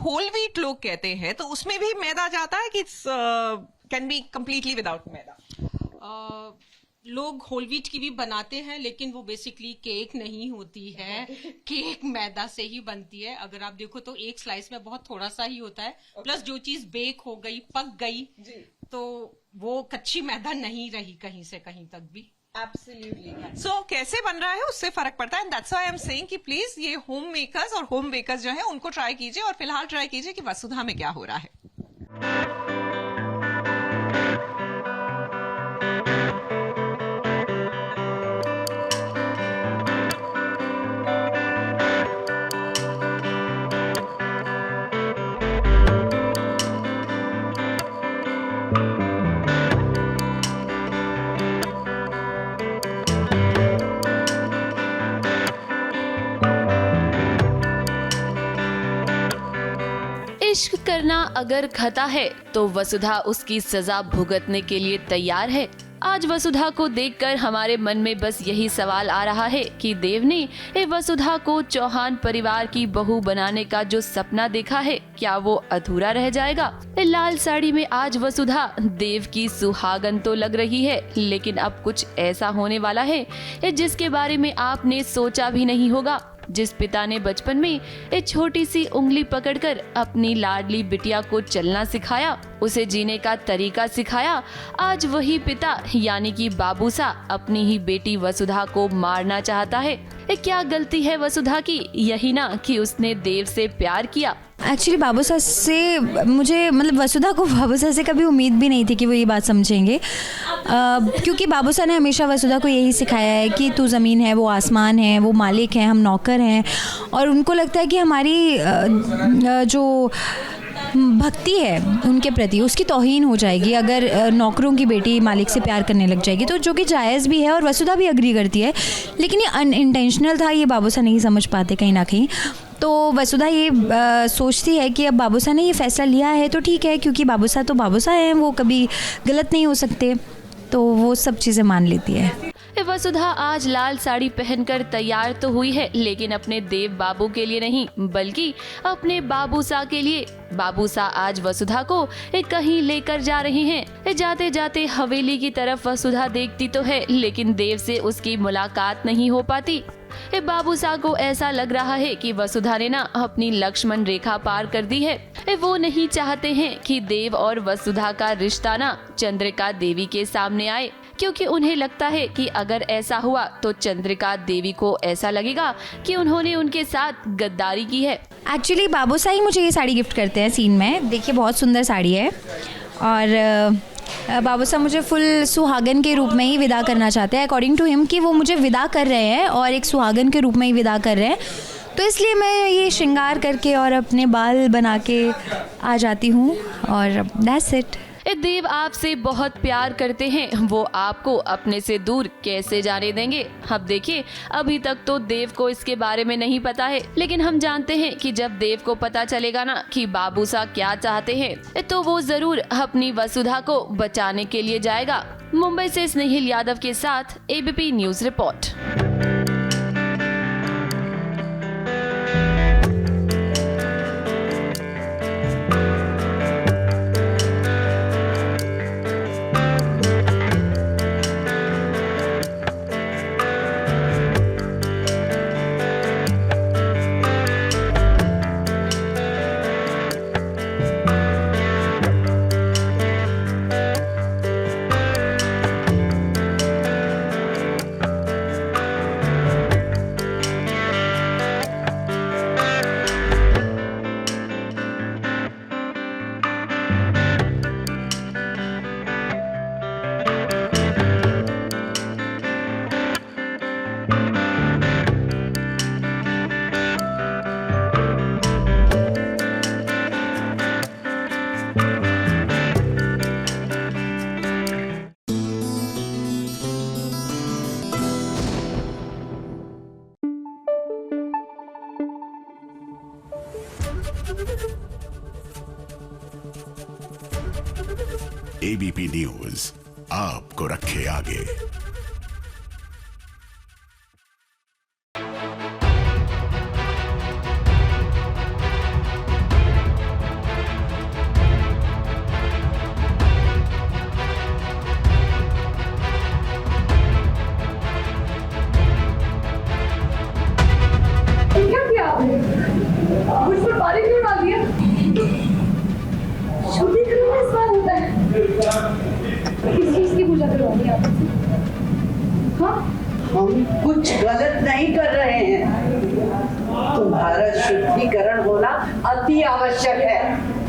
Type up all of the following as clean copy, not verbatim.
Whole wheat लोग कहते हैं तो उसमें भी मैदा जाता है कि कैन बी कंप्लीटली विदाउट मैदा? लोग होल व्हीट की भी बनाते हैं, लेकिन वो बेसिकली केक नहीं होती है। केक मैदा से ही बनती है। अगर आप देखो तो एक स्लाइस में बहुत थोड़ा सा ही होता है, प्लस जो चीज बेक हो गई, पक गई, तो वो कच्ची मैदा नहीं रही कहीं से कहीं तक भी। Absolutely. So कैसे बन रहा है उससे फर्क पड़ता है, and that's why I am saying कि प्लीज ये होम मेकर्स और होम बेकर्स जो है उनको ट्राई कीजिए, और फिलहाल ट्राई कीजिए कि वसुधा में क्या हो रहा है। इश्क करना अगर खता है तो वसुधा उसकी सजा भुगतने के लिए तैयार है। आज वसुधा को देखकर हमारे मन में बस यही सवाल आ रहा है कि देव ने वसुधा को चौहान परिवार की बहू बनाने का जो सपना देखा है, क्या वो अधूरा रह जाएगा? लाल साड़ी में आज वसुधा देव की सुहागन तो लग रही है, लेकिन अब कुछ ऐसा होने वाला है जिसके बारे में आपने सोचा भी नहीं होगा। जिस पिता ने बचपन में एक छोटी सी उंगली पकड़कर अपनी लाडली बिटिया को चलना सिखाया, उसे जीने का तरीका सिखाया, आज वही पिता यानी कि बाबूसा अपनी ही बेटी वसुधा को मारना चाहता है। क्या गलती है वसुधा की? यही ना कि उसने देव से प्यार किया। एक्चुअली बाबूसा से मुझे मतलब वसुधा को बाबूसा से कभी उम्मीद भी नहीं थी कि वो ये बात समझेंगे, क्योंकि बाबूसा ने हमेशा वसुधा को यही सिखाया है कि तू ज़मीन है, वो आसमान है, वो मालिक है, हम नौकर हैं। और उनको लगता है कि हमारी जो भक्ति है उनके प्रति, उसकी तौहीन हो जाएगी अगर नौकरों की बेटी मालिक से प्यार करने लग जाएगी, तो जो कि जायज़ भी है और वसुधा भी अग्री करती है। लेकिन ये अनइंटेंशनल था, ये बाबूसा नहीं समझ पाते कहीं ना कहीं। तो वसुधा ये सोचती है कि अब बाबूसा ने ये फैसला लिया है तो ठीक है, क्योंकि बाबूसा तो बाबूसा हैं, वो कभी गलत नहीं हो सकते, तो वो सब चीज़ें मान लेती है। वसुधा आज लाल साड़ी पहनकर तैयार तो हुई है, लेकिन अपने देव बाबू के लिए नहीं, बल्कि अपने बाबूसा के लिए। बाबूसा आज वसुधा को कहीं लेकर जा रहे हैं। जाते जाते हवेली की तरफ वसुधा देखती तो है, लेकिन देव से उसकी मुलाकात नहीं हो पाती। बाबूसा को ऐसा लग रहा है कि वसुधा ने ना अपनी लक्ष्मण रेखा पार कर दी है। वो नहीं चाहते हैं कि देव और वसुधा का रिश्ता ना चंद्रिका देवी के सामने आए, क्योंकि उन्हें लगता है कि अगर ऐसा हुआ तो चंद्रिका देवी को ऐसा लगेगा कि उन्होंने उनके साथ गद्दारी की है। एक्चुअली बाबूसा ही मुझे ये साड़ी गिफ्ट करते हैं सीन में। देखिए बहुत सुंदर साड़ी है, और बाबूसा मुझे फुल सुहागन के रूप में ही विदा करना चाहते हैं, अकॉर्डिंग टू हिम, कि वो मुझे विदा कर रहे हैं और एक सुहागन के रूप में ही विदा कर रहे हैं। तो इसलिए मैं ये श्रृंगार करके और अपने बाल बना के आ जाती हूँ, और दैट्स इट। देव आपसे बहुत प्यार करते हैं, वो आपको अपने से दूर कैसे जाने देंगे? अब देखिए, अभी तक तो देव को इसके बारे में नहीं पता है, लेकिन हम जानते हैं कि जब देव को पता चलेगा ना कि बाबूसा क्या चाहते हैं, तो वो जरूर अपनी वसुधा को बचाने के लिए जाएगा। मुंबई से स्नेहिल यादव के साथ ABP news report. ABP news आपको रखे आगे। हम कुछ गलत नहीं कर रहे हैं। तुम्हारा शुद्धिकरण होना अति आवश्यक है।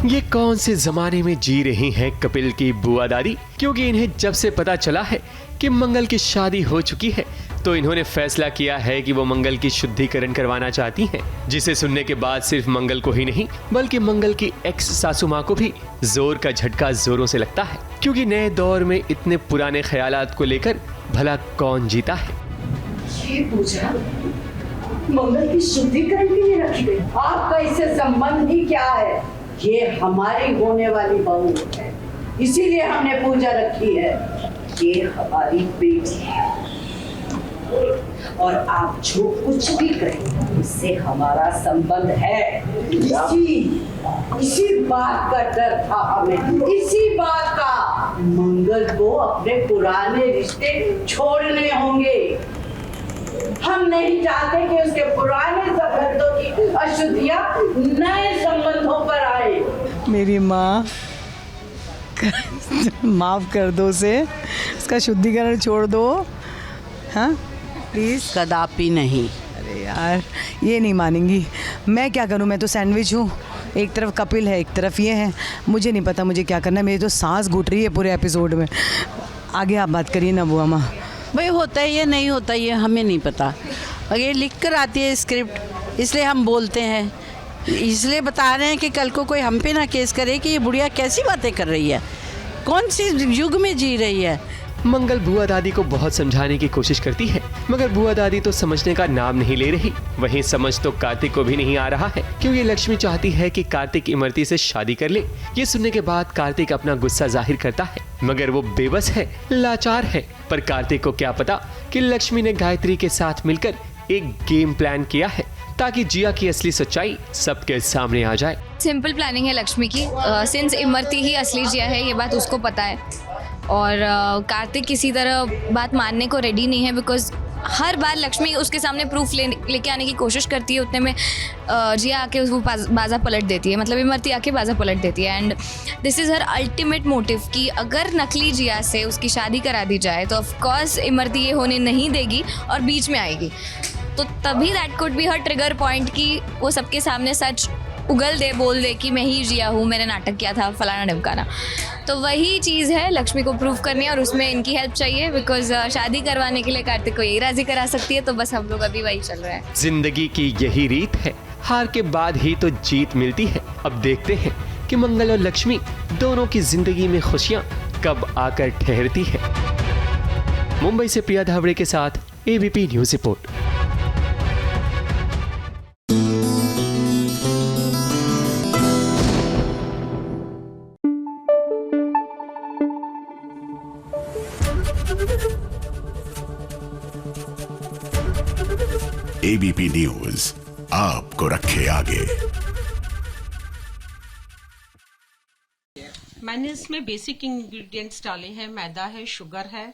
ये कौन से जमाने में जी रही हैं कपिल की बुआ दादी, क्योंकि इन्हें जब से पता चला है कि मंगल की शादी हो चुकी है तो इन्होंने फैसला किया है कि वो मंगल की शुद्धिकरण करवाना चाहती हैं, जिसे सुनने के बाद सिर्फ मंगल को ही नहीं बल्कि मंगल की एक्स सासू माँ को भी जोर का झटका जोरों से लगता है, क्योंकि नए दौर में इतने पुराने ख्यालात को लेकर भला कौन जीता है। ये पूजा मंगल की शुद्धिकरण के लिए रखी गई, आपका इससे संबंध ही क्या है? ये हमारी होने वाली बहू है, इसीलिए हमने पूजा रखी है। ये हमारी बेटी है और आप जो कुछ भी करें इससे हमारा संबंध है। इसी बात का डर था हमें, इसी बात का। मंगल को अपने पुराने रिश्ते छोड़ने होंगे। हम नहीं चाहते कि उसके पुराने संबंधों की अशुद्धियां नए संबंधों पर आए। मेरी माँ माफ कर दो उसे, उसका शुद्धिकरण छोड़ दो। हाँ प्लीज़। कदापि नहीं। अरे यार ये नहीं मानेंगी। मैं क्या करूँ, मैं तो सैंडविच हूँ। एक तरफ कपिल है, एक तरफ ये है। मुझे नहीं पता मुझे क्या करना है। मेरी तो सांस घुट रही है पूरे एपिसोड में। आगे आप बात करिए ना बुआ माँ। भाई होता है ये नहीं होता ये हमें नहीं पता, और ये लिख कर आती है स्क्रिप्ट, इसलिए हम बोलते हैं, इसलिए बता रहे हैं कि कल को कोई हम पे ना केस करे कि ये बुढ़िया कैसी बातें कर रही है, कौन सी युग में जी रही है। मंगल बुआ दादी को बहुत समझाने की कोशिश करती है, मगर बुआ दादी तो समझने का नाम नहीं ले रही। वहीं समझ तो कार्तिक को भी नहीं आ रहा है, क्योंकि लक्ष्मी चाहती है कि कार्तिक इमरती से शादी कर ले। ये सुनने के बाद कार्तिक अपना गुस्सा जाहिर करता है, मगर वो बेबस है, लाचार है। पर कार्तिक को क्या पता कि लक्ष्मी ने गायत्री के साथ मिलकर एक गेम प्लान किया है ताकि जिया की असली सच्चाई सबके सामने आ जाए। सिंपल प्लानिंग है लक्ष्मी की। सिंस इमरती ही असली जिया है ये बात उसको पता है, और कार्तिक किसी तरह बात मानने को रेडी नहीं है, बिकॉज हर बार लक्ष्मी उसके सामने प्रूफ लेके आने की कोशिश करती है, उतने में जिया आके उसको बाजा पलट देती है, मतलब इमरती आके बाजा पलट देती है। And this is her ultimate motive कि अगर नकली जिया से उसकी शादी करा दी जाए तो ऑफकोर्स इमरती ये होने नहीं देगी और बीच में आएगी। तो तभी that could be her trigger point कि वो सबके सामने सच उगल दे, बोल दे कि मैं ही जिया हूँ, मैंने नाटक किया था, फलाना ढमकाना। तो वही चीज़ है, लक्ष्मी को प्रूफ करनी है और उसमें इनकी हेल्प चाहिए, बिकॉज शादी करवाने के लिए कार्तिक को यही राजी करा सकती है। तो बस हम लोग अभी वही चल रहा है। जिंदगी की यही रीत है, हार के बाद ही तो जीत मिलती है। अब देखते हैं कि मंगल और लक्ष्मी दोनों की जिंदगी में खुशियाँ कब आकर ठहरती है। मुंबई से प्रिया धावड़े के साथ ABP news report. ABP news आपको रखे आगे। मैंने इसमें बेसिक इंग्रेडिएंट्स डाले हैं, मैदा है, शुगर है,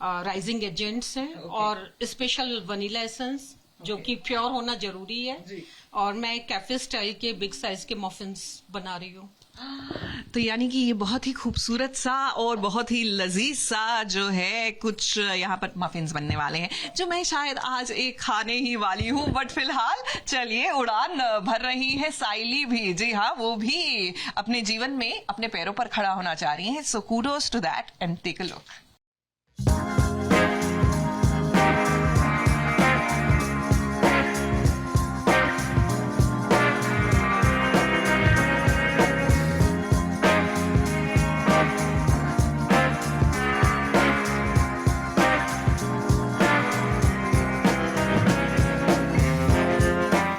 राइजिंग एजेंट्स हैं और स्पेशल वनीला एसेंस जो कि प्योर होना जरूरी है। और मैं कैफे स्टाइल के बिग साइज के मफिन्स बना रही हूँ। तो यानी कि ये बहुत ही खूबसूरत सा और बहुत ही लजीज सा जो है कुछ यहाँ पर मफिन्स बनने वाले हैं, जो मैं शायद आज एक खाने ही वाली हूँ। बट फिलहाल चलिए, उड़ान भर रही है साइली भी। जी हाँ, वो भी अपने जीवन में अपने पैरों पर खड़ा होना चाह रही हैं। So kudos to that and take a look.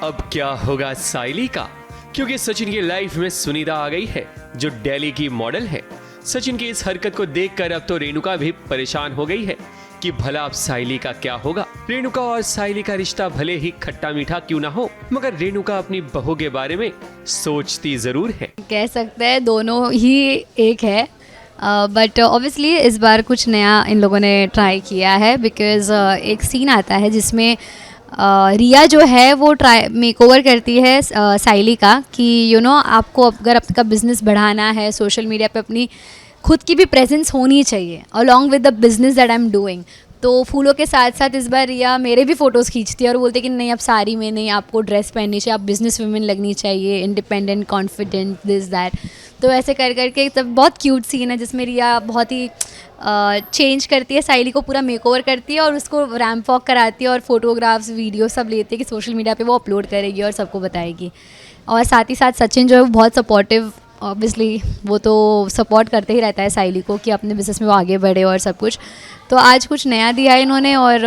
अब क्या होगा साइली का, क्योंकि सचिन की लाइफ में सुनीता आ गई है जो दिल्ली की मॉडल है। सचिन की इस हरकत को देखकर अब तो रेणुका भी परेशान हो गई है कि भला अब साइली का क्या होगा। रेणुका और साइली का रिश्ता भले ही खट्टा मीठा क्यों ना हो, मगर रेणुका अपनी बहू के बारे में सोचती जरूर है। कह सकते हैं दोनों ही एक है, बट ऑब्वियसली इस बार कुछ नया इन लोगों ने ट्राई किया है। बिकॉज एक सीन आता है जिसमें रिया जो है वो मेकओवर करती है साइली का कि आपको अगर आपका बिजनेस बढ़ाना है, सोशल मीडिया पे अपनी खुद की भी प्रेजेंस होनी चाहिए along with the business that I am doing. तो फूलों के साथ साथ इस बार रिया मेरे भी फ़ोटोज़ खींचती है और बोलते कि नहीं, आप साड़ी में नहीं, आपको ड्रेस पहननी चाहिए, आप बिजनेस वुमेन लगनी चाहिए, इंडिपेंडेंट, कॉन्फिडेंट, दिस दैट। तो ऐसे कर करके तब बहुत क्यूट सीन है जिसमें रिया बहुत ही चेंज करती है, साइली को पूरा मेकओवर करती है और उसको रैंप वॉक कराती है और फोटोग्राफ्स, वीडियो सब लेती है कि सोशल मीडिया पे वो अपलोड करेगी और सबको बताएगी। और साथ ही साथ सचिन जो है वो बहुत सपोर्टिव, ऑब्वियसली वो तो सपोर्ट करते ही रहता है साइली को कि अपने बिज़नेस में वो आगे बढ़े और सब कुछ। तो आज कुछ नया दिया है इन्होंने। और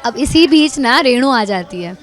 अब इसी बीच ना रेणु आ जाती है,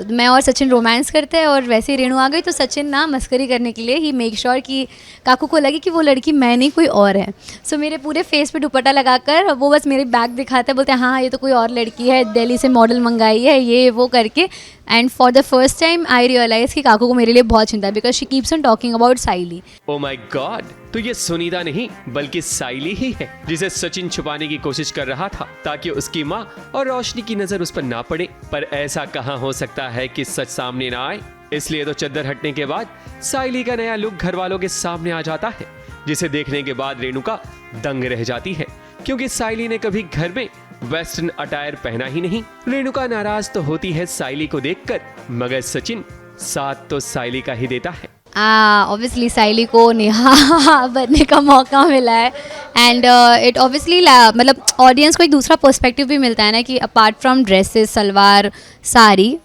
मैं और सचिन रोमांस करते हैं और वैसे ही रेणु आ गई तो सचिन ना मस्करी करने के लिए ही मेक श्योर कि काकू को लगे कि वो लड़की मैं नहीं कोई और है। सो मेरे पूरे फेस पे दुपट्टा लगाकर वो बस मेरी बैग दिखाते हैं, बोलते हैं हाँ ये तो कोई और लड़की है, दिल्ली से मॉडल मंगाई है, ये वो करके। And for the first time I realize कि काकू को मेरे लिए बहुत चिंता है because she keeps on talking about Saili. Oh my god, तो ये सुनीता नहीं बल्कि साइली ही है जिसे सचिन छुपाने की कोशिश कर रहा था ताकि उसकी माँ और रोशनी की नजर उस पर ना पड़े। पर ऐसा कहाँ हो सकता है कि सच सामने ना आए। इसलिए तो चद्दर हटने के बाद साइली का नया लुक घर वालों के सामने आ जाता है, जिसे देखने के बाद रेणुका दंग रह जाती है क्योंकि साइली ने कभी घर में वेस्टर्न अटायर पहना ही नहीं। रेणुका नाराज तो होती है साइली को देखकर, मगर सचिन साथ तो साइली का ही देता है। ऑब्वियसली साइली को नेहा बनने का मौका मिला है एंड इट ऑब्वियसली मतलब ऑडियंस को एक दूसरा पर्सपेक्टिव भी मिलता है ना कि apart from dresses, salwar, sari,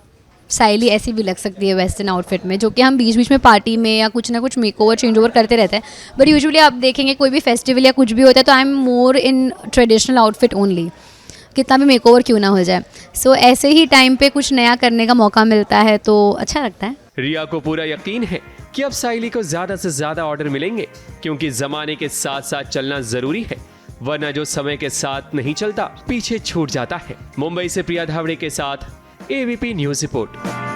साइली ऐसी भी लग सकती है वेस्टर्न आउटफिट में, जो कि हम बीच बीच में पार्टी में या कुछ ना कुछ मेकओवर चेंज ओवर करते रहते हैं। बट यूजुअली आप देखेंगे कोई भी फेस्टिवल या कुछ भी होता है तो I am more in traditional outfit only, कितना भी मेकओवर क्यों ना हो जाए। सो ऐसे ही टाइम पे कुछ नया करने का मौका मिलता है तो अच्छा लगता है। रिया को पूरा यकीन है कि अब साइली को ज्यादा से ज्यादा ऑर्डर मिलेंगे क्योंकि जमाने के साथ साथ चलना जरूरी है, वरना जो समय के साथ नहीं चलता पीछे छूट जाता है। मुंबई से प्रिया धावड़े के साथ ABP news report.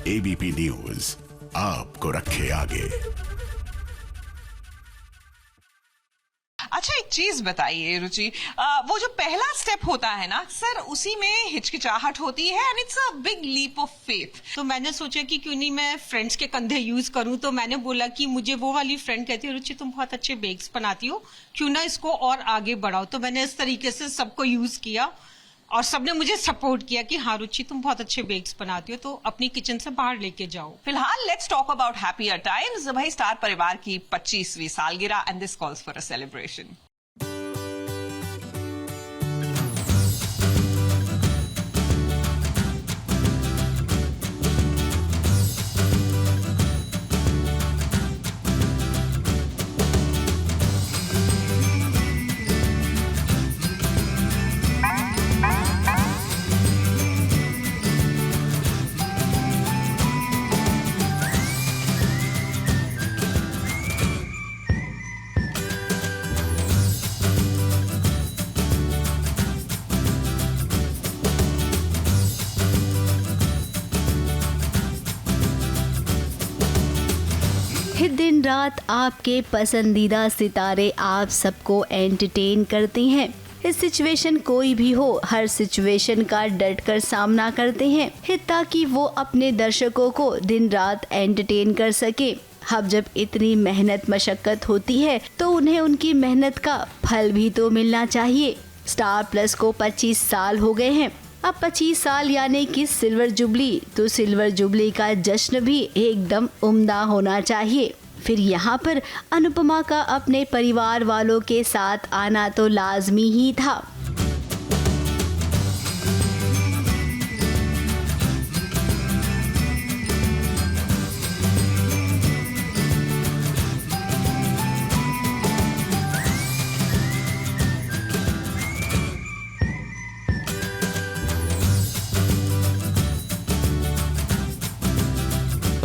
ABP news आपको रखे आगे। अच्छा, एक चीज बताइए रुचि, वो जो पहला स्टेप होता है ना सर, उसी में हिचकिचाहट होती है and it's a big leap of faith. तो मैंने सोचा कि क्यों नहीं मैं फ्रेंड्स के कंधे यूज करूं, तो मैंने बोला कि मुझे वो वाली फ्रेंड कहती है रुचि तुम बहुत अच्छे बेक्स बनाती हो, क्यों ना इसको और आगे बढ़ाओ। तो मैंने इस तरीके से सबको यूज किया और सबने मुझे सपोर्ट किया कि हाँ रुचि तुम बहुत अच्छे बेक्स बनाती हो, तो अपनी किचन से बाहर लेके जाओ। फिलहाल let's talk about happier times. भाई, स्टार परिवार की 25वीं सालगिरह and this calls for a celebration. दिन रात आपके पसंदीदा सितारे आप सबको एंटरटेन करते हैं। इस सिचुएशन कोई भी हो, हर सिचुएशन का डट कर सामना करते हैं ताकि वो अपने दर्शकों को दिन रात एंटरटेन कर सके। अब जब इतनी मेहनत मशक्कत होती है तो उन्हें उनकी मेहनत का फल भी तो मिलना चाहिए। स्टार प्लस को 25 साल हो गए हैं। अब 25 साल यानी कि सिल्वर जुबली, तो सिल्वर जुबली का जश्न भी एकदम उम्दा होना चाहिए। फिर यहाँ पर अनुपमा का अपने परिवार वालों के साथ आना तो लाजमी ही था।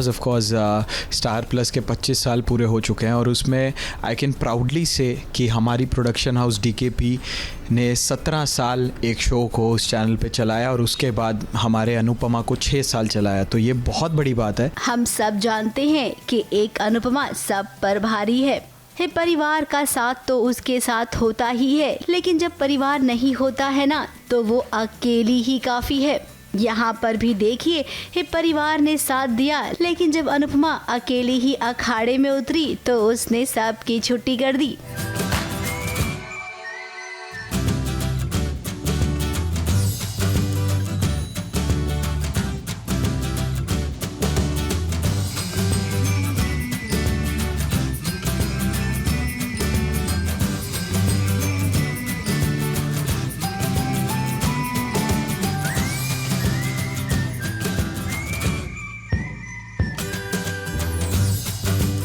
Because of course star plus के 25 साल पूरे हो चुके हैं और उसमें आई कैन प्राउडली से कि हमारी प्रोडक्शन हाउस DKP ने 17 साल एक शो को उस चैनल पे चलाया और उसके बाद हमारे अनुपमा को 6 साल चलाया, तो ये बहुत बड़ी बात है। हम सब जानते हैं कि एक अनुपमा सब पर भारी है। परिवार का साथ तो उसके साथ होता ही है, लेकिन जब परिवार नहीं होता है ना तो वो अकेली ही काफ़ी है। यहाँ पर भी देखिए परिवार ने साथ दिया, लेकिन जब अनुपमा अकेली ही अखाड़े में उतरी तो उसने सबकी छुट्टी कर दी।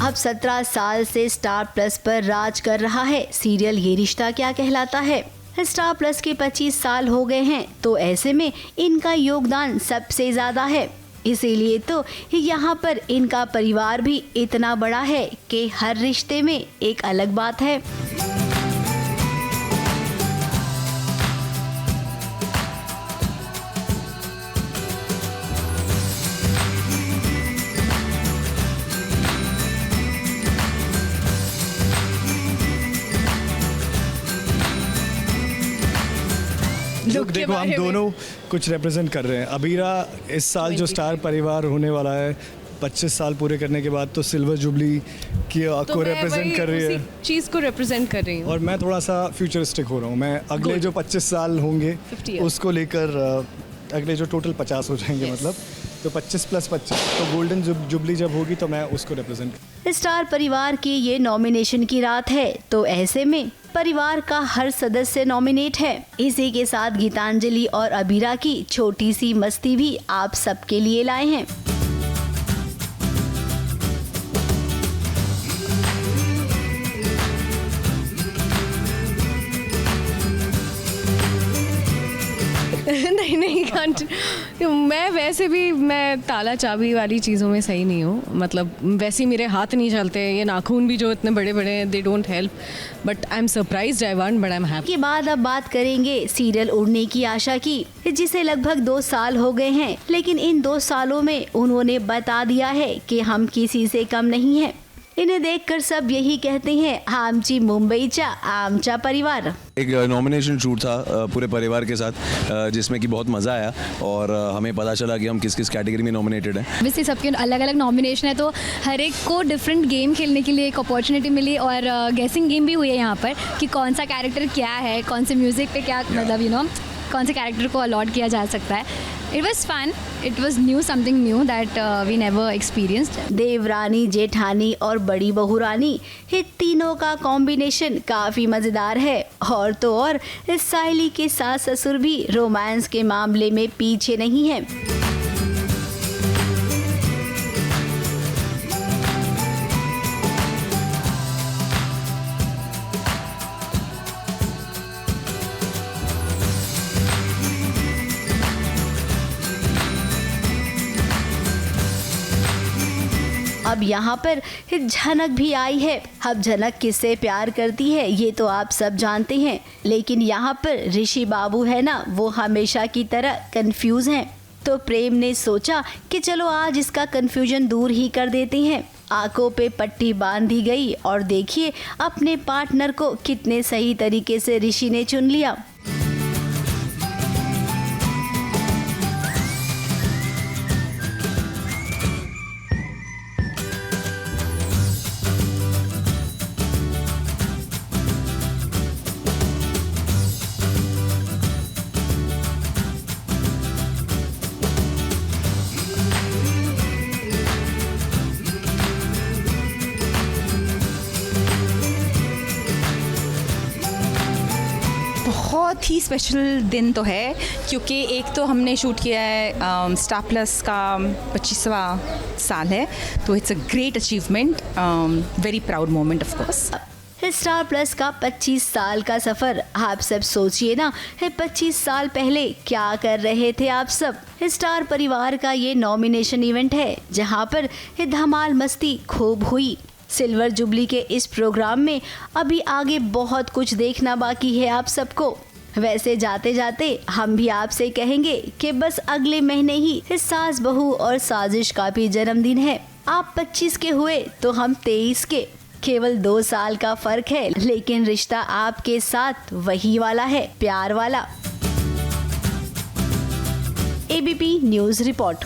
अब 17 साल से स्टार प्लस पर राज कर रहा है सीरियल ये रिश्ता क्या कहलाता है। स्टार प्लस के 25 साल हो गए हैं, तो ऐसे में इनका योगदान सबसे ज़्यादा है। इसीलिए तो यहाँ पर इनका परिवार भी इतना बड़ा है कि हर रिश्ते में एक अलग बात है। देखो हम दोनों कुछ रिप्रेजेंट कर रहे हैं। अबीरा इस साल जो स्टार परिवार होने वाला है 25 साल पूरे करने के बाद, तो सिल्वर जुबली की को रिप्रेजेंट कर रही है, चीज़ को रिप्रेजेंट कर रही हूँ। और मैं थोड़ा सा फ्यूचरिस्टिक हो रहा हूँ। मैं अगले जो 25 साल होंगे उसको लेकर अगले जो टोटल 50 हो जाएंगे मतलब, तो 25 + 25 तो गोल्डन जुबली जब होगी तो मैं उसको रिप्रेजेंट। स्टार परिवार की ये नॉमिनेशन की रात है, तो ऐसे में परिवार का हर सदस्य नॉमिनेट है। इसी के साथ गीतांजलि और अबीरा की छोटी सी मस्ती भी आप सबके लिए लाए हैं। नहीं मैं वैसे भी मैं ताला चाबी वाली चीज़ों में सही नहीं हूँ। मतलब वैसे ही मेरे हाथ नहीं चलते, ये नाखून भी जो इतने बड़े बड़े हैं they don't help, but I am surprised I want but I am happy. के बाद अब बात करेंगे सीरियल उड़ने की आशा की, जिसे लगभग 2 साल हो गए हैं, लेकिन इन 2 सालों में उन्होंने बता दिया है कि हम किसी से कम नहीं हैं। इन्हें देखकर सब यही कहते हैं, आमची मुंबईचा आमचा परिवार। एक नॉमिनेशन शूट था पूरे परिवार के साथ, जिसमें कि बहुत मज़ा आया और हमें पता चला कि हम किस किस कैटेगरी में नॉमिनेटेड हैं। वैसे सबके अलग अलग नॉमिनेशन है, तो हर एक को डिफरेंट गेम खेलने के लिए एक अपॉर्चुनिटी मिली और गेसिंग गेम भी हुई है यहाँ पर कि कौन सा कैरेक्टर क्या है, कौन से म्यूज़िक पे क्या मतलब कौन से कैरेक्टर को अलॉट किया जा सकता है। It was fun. It was new, something new that we never experienced. देवरानी, जेठानी और बड़ी बहू रानी, ये तीनों का कॉम्बिनेशन काफ़ी मज़ेदार है। और तो और इस साइली के सास ससुर भी रोमांस के मामले में पीछे नहीं है। अब यहाँ पर झनक भी आई है। अब झनक किससे प्यार करती है ये तो आप सब जानते हैं, लेकिन यहाँ पर ऋषि बाबू है ना, वो हमेशा की तरह कंफ्यूज हैं। तो प्रेम ने सोचा कि चलो आज इसका कंफ्यूजन दूर ही कर देते हैं। आंखों पे पट्टी बांध दी गई और देखिए अपने पार्टनर को कितने सही तरीके से ऋषि ने चुन लिया। बहुत ही स्पेशल दिन तो है, क्योंकि एक तो हमने शूट किया है स्टार प्लस का 25वां साल है, तो it's a great achievement, very proud moment of course. Star plus का 25 साल का सफर। आप सब सोचिए ना, 25 साल पहले क्या कर रहे थे आप सब। स्टार परिवार का ये नॉमिनेशन इवेंट है जहां पर धमाल मस्ती खूब हुई। सिल्वर जुबली के इस प्रोग्राम में अभी आगे बहुत कुछ देखना बाकी है आप सबको। वैसे जाते जाते हम भी आपसे कहेंगे कि बस अगले महीने ही सास बहू और साजिश का भी जन्मदिन है। आप 25 के हुए तो हम 23 के, केवल 2 साल का फर्क है, लेकिन रिश्ता आपके साथ वही वाला है, प्यार वाला। ABP news report.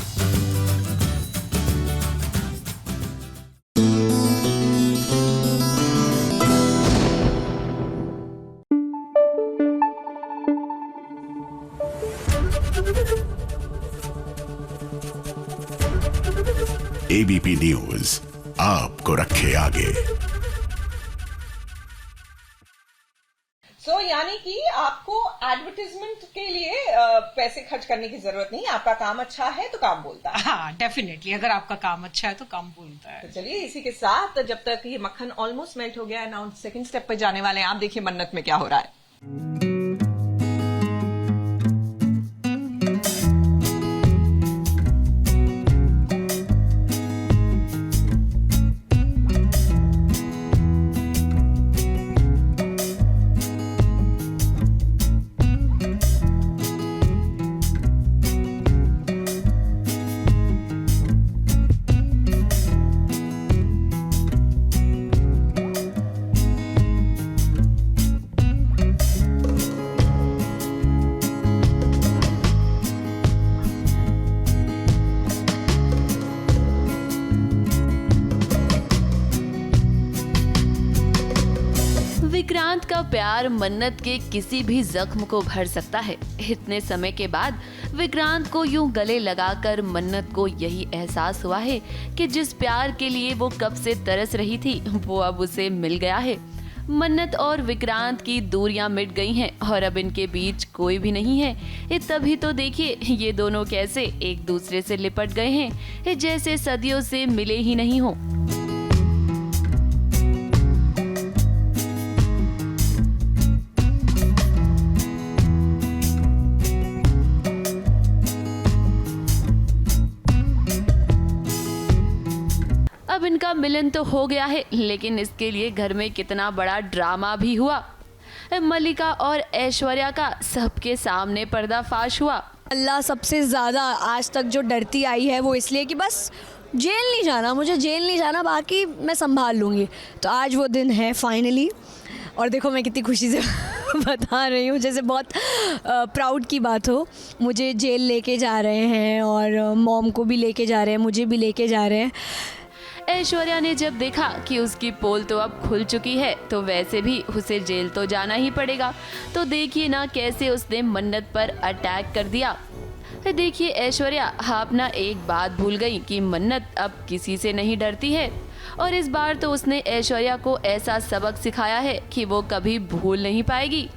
ABP news आपको रखे आगे। यानी कि आपको एडवर्टाइजमेंट के लिए पैसे खर्च करने की जरूरत नहीं। आपका काम अच्छा है तो काम बोलता है। हाँ, डेफिनेटली अगर आपका काम अच्छा है तो काम बोलता है। तो चलिए इसी के साथ जब तक ये मक्खन ऑलमोस्ट मेल्ट हो गया है, नाउ सेकंड स्टेप पे जाने वाले हैं। आप देखिए मन्नत में क्या हो रहा है। विक्रांत का प्यार मन्नत के किसी भी जख्म को भर सकता है। इतने समय के बाद विक्रांत को यूं गले लगाकर मन्नत को यही एहसास हुआ है कि जिस प्यार के लिए वो कब से तरस रही थी वो अब उसे मिल गया है। मन्नत और विक्रांत की दूरियां मिट गई हैं और अब इनके बीच कोई भी नहीं है। तभी तो देखिए ये दोनों कैसे एक दूसरे से लिपट गए हैं, जैसे सदियों से मिले ही नहीं हो। अब इनका मिलन तो हो गया है, लेकिन इसके लिए घर में कितना बड़ा ड्रामा भी हुआ। मल्लिका और ऐश्वर्या का सबके सामने पर्दाफाश हुआ। अल्लाह सबसे ज़्यादा आज तक जो डरती आई है वो इसलिए कि बस जेल नहीं जाना, मुझे जेल नहीं जाना, बाकी मैं संभाल लूँगी। तो आज वो दिन है फाइनली, और देखो मैं कितनी खुशी से बता रही हूँ, जैसे बहुत प्राउड की बात हो। मुझे जेल लेके जा रहे हैं और मॉम को भी लेके जा रहे हैं, मुझे भी लेके जा रहे हैं। ऐश्वर्या ने जब देखा कि उसकी पोल तो अब खुल चुकी है तो वैसे भी उसे जेल तो जाना ही पड़ेगा। तो देखिए ना कैसे उसने मन्नत पर अटैक कर दिया। देखिए ऐश्वर्या आप ना एक बात भूल गई कि मन्नत अब किसी से नहीं डरती है, और इस बार तो उसने ऐश्वर्या को ऐसा सबक सिखाया है कि वो कभी भूल नहीं पाएगी।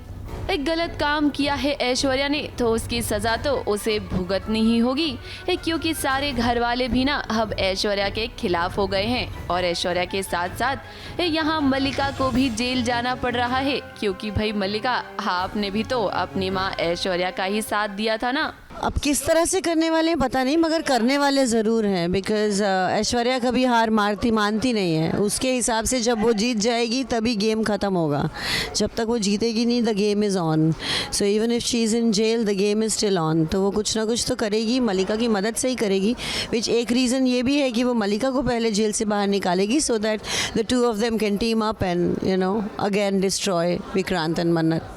एक गलत काम किया है ऐश्वर्या ने तो उसकी सजा तो उसे भुगतनी ही होगी, क्योंकि सारे घर वाले भी ना अब ऐश्वर्या के खिलाफ हो गए हैं। और ऐश्वर्या के साथ साथ यहाँ मल्लिका को भी जेल जाना पड़ रहा है, क्योंकि भाई मल्लिका आपने भी तो अपनी माँ ऐश्वर्या का ही साथ दिया था ना। अब किस तरह से करने वाले हैं पता नहीं, मगर करने वाले ज़रूर हैं। बिकॉज़ ऐश्वर्या कभी हार मानती नहीं है। उसके हिसाब से जब वो जीत जाएगी तभी गेम ख़त्म होगा। जब तक वो जीतेगी नहीं, the game is on. So even if she is in jail, the game is still on. तो वो कुछ ना कुछ तो करेगी, मल्लिका की मदद से ही करेगी। विच एक रीज़न ये भी है कि वो मल्लिका को पहले जेल से बाहर निकालेगी, so that the two of them can team up and again destroy Vikrant and मन्नत।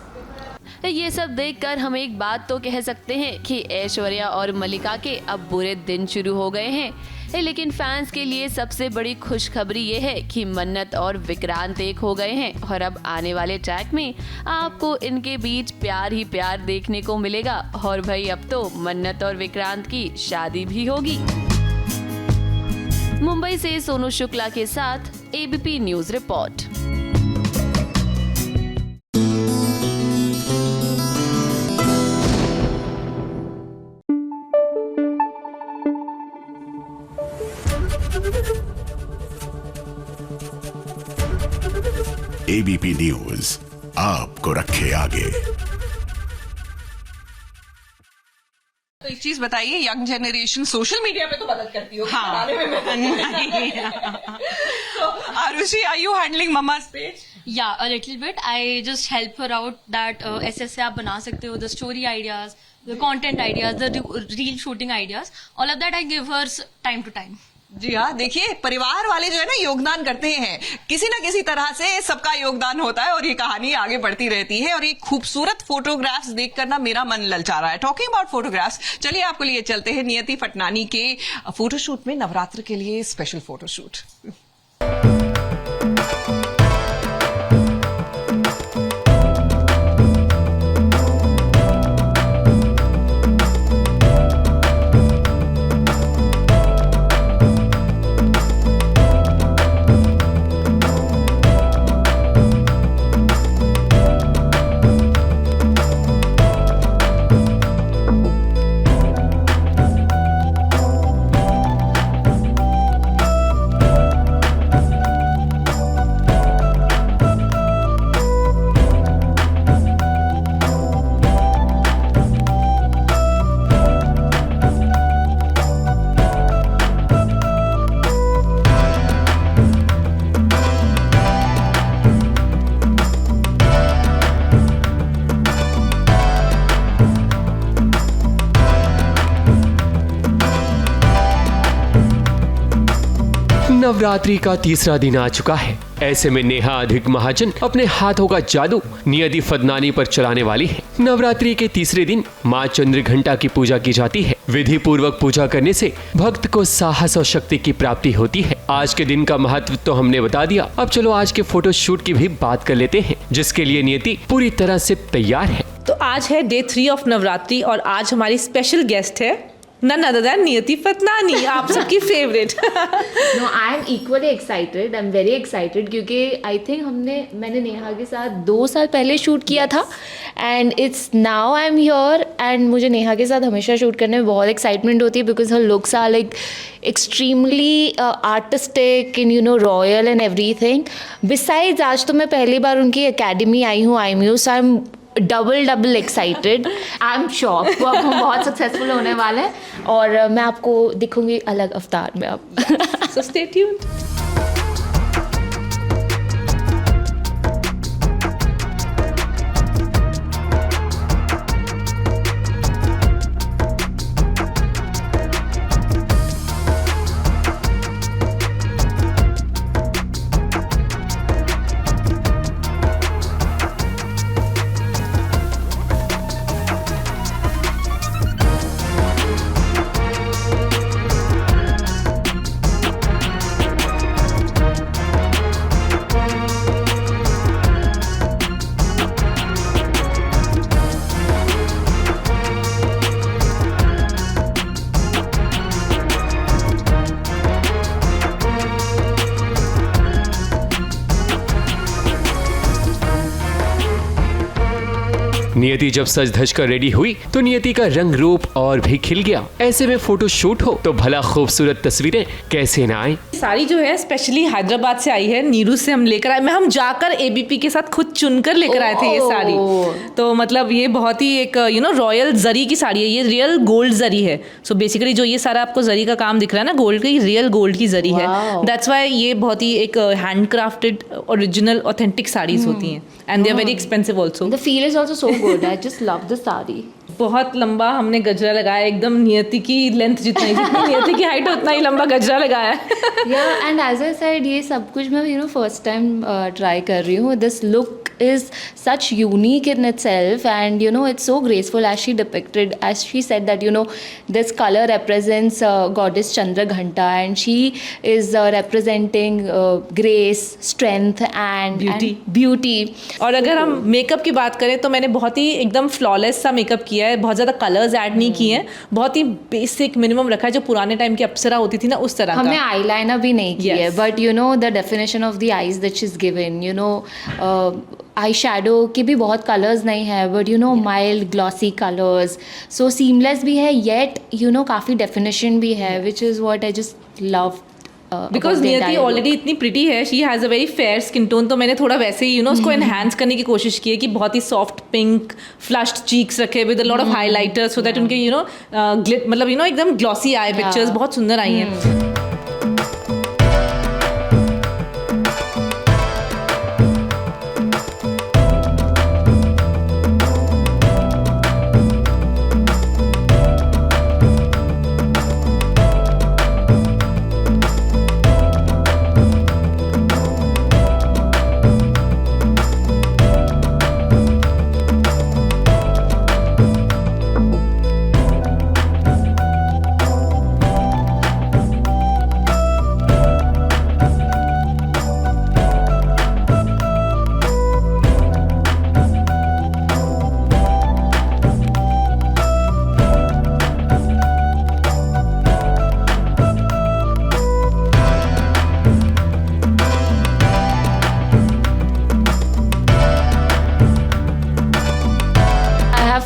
ये सब देखकर हम एक बात तो कह सकते हैं कि ऐश्वर्या और मल्लिका के अब बुरे दिन शुरू हो गए हैं। लेकिन फैंस के लिए सबसे बड़ी खुशखबरी ये है कि मन्नत और विक्रांत एक हो गए हैं, और अब आने वाले ट्रैक में आपको इनके बीच प्यार ही प्यार देखने को मिलेगा। और भाई अब तो मन्नत और विक्रांत की शादी भी होगी। मुंबई से सोनू शुक्ला के साथ ABP news report. ABP ABP news आपको रखे आगे। तो एक चीज बताइए, यंग जनरेशन सोशल मीडिया पे तो मदद करती हो? हाँ। Arushi, are you handling mamma's page? Yeah, a little bit. I just help her out that ऐसे आप बना सकते हो, the story ideas, the content ideas, the reel shooting ideas, all of that I give her time to time. जी हाँ, देखिए परिवार वाले जो है ना योगदान करते हैं, किसी ना किसी तरह से सबका योगदान होता है और ये कहानी आगे बढ़ती रहती है। और ये खूबसूरत फोटोग्राफ्स देखकर ना मेरा मन ललचा रहा है। टॉकिंग अबाउट फोटोग्राफ्स, चलिए आपको लिए चलते हैं नियति फटनानी के फोटोशूट में, नवरात्र के लिए स्पेशल फोटोशूट। नवरात्रि का तीसरा दिन आ चुका है। ऐसे में नेहा अधिक महाजन अपने हाथों का जादू नियति फदनानी पर चलाने वाली है। नवरात्रि के तीसरे दिन माँ चंद्रघंटा की पूजा की जाती है। विधि पूर्वक पूजा करने से भक्त को साहस और शक्ति की प्राप्ति होती है। आज के दिन का महत्व तो हमने बता दिया, अब चलो आज के फोटो शूट की भी बात कर लेते हैं, जिसके लिए नियति पूरी तरह से तैयार है। तो आज है डे 3 ऑफ नवरात्रि और आज हमारी स्पेशल गेस्ट है none other than नियति फदनानी, आप सबकी favourite. No, I am equally excited. I'm very excited क्योंकि I think मैंने नेहा के साथ 2 साल पहले शूट किया था and it's now I'm here and मुझे नेहा के साथ हमेशा शूट करने में बहुत एक्साइटमेंट होती है because her looks are like extremely artistic and you know royal and everything. Besides आज तो मैं पहली बार उनकी एकेडमी आई हूँ IMU, so I'm double excited. I am sure अब हम बहुत सक्सेसफुल होने वाले हैं और मैं आपको दिखूंगी अलग अवतार में अब। So stay tuned. नियति जब सज धज कर रेडी हुई तो नियति का रंग रूप और भी खिल गया। ऐसे में फोटो शूट हो तो भला खूबसूरत तस्वीरें कैसे न आए। साड़ी जो है स्पेशली हैदराबाद से आई है, नीरू से हम लेकर आए। हम जाकर एबीपी के साथ खुद चुनकर लेकर आए थे ये साड़ी। तो मतलब ये बहुत ही एक रॉयल जरी की साड़ी है, ये रियल गोल्ड जरी है। सो बेसिकली जो ये सारा आपको जरी का काम दिख रहा है ना गोल्ड का, ये रियल गोल्ड की जरी है। दैट्स वाई ये बहुत ही एक hand crafted original authentic saris होती हैं and they are very expensive also. The feel is also so good, I just love the sari. बहुत लंबा हमने गजरा लगाया, एकदम नियति की लेंथ जितनी नियति की हाइट उतना ही लंबा गजरा लगाया है। या एंड एज आई सेड ये सब कुछ मैं फर्स्ट टाइम ट्राई कर रही हूँ। This look is such unique in itself and it's so graceful as she depicted, as she said that this color represents goddess Chandraghanta and she is representing grace, strength and beauty. और अगर हम makeup की बात करें तो मैंने बहुत ही एकदम फ्लॉलेस सा मेकअप किया है, बहुत ज़्यादा कलर्स ऐड नहीं किए हैं, बहुत ही बेसिक मिनिमम रखा है जो पुराने टाइम की अप्सरा होती थी ना उस तरह का। हमने आईलाइनर भी नहीं किया है, but the definition of the eyes that she is given, eye shadow के भी बहुत कलर्स नहीं है but mild glossy colours, so seamless भी है येट काफ़ी डेफिनेशन भी है, which is what I just love because नियति ऑलरेडी इतनी प्रिटी है, she has a very fair skin tone, तो मैंने थोड़ा वैसे ही उसको एनहांस करने की कोशिश की है कि बहुत ही सॉफ्ट पिंक फ्लश्ड चीक्स रखे with a lot of highlighters so that उनके मतलब एकदम ग्लॉसी आई पिक्चर्स बहुत सुंदर आई हैं.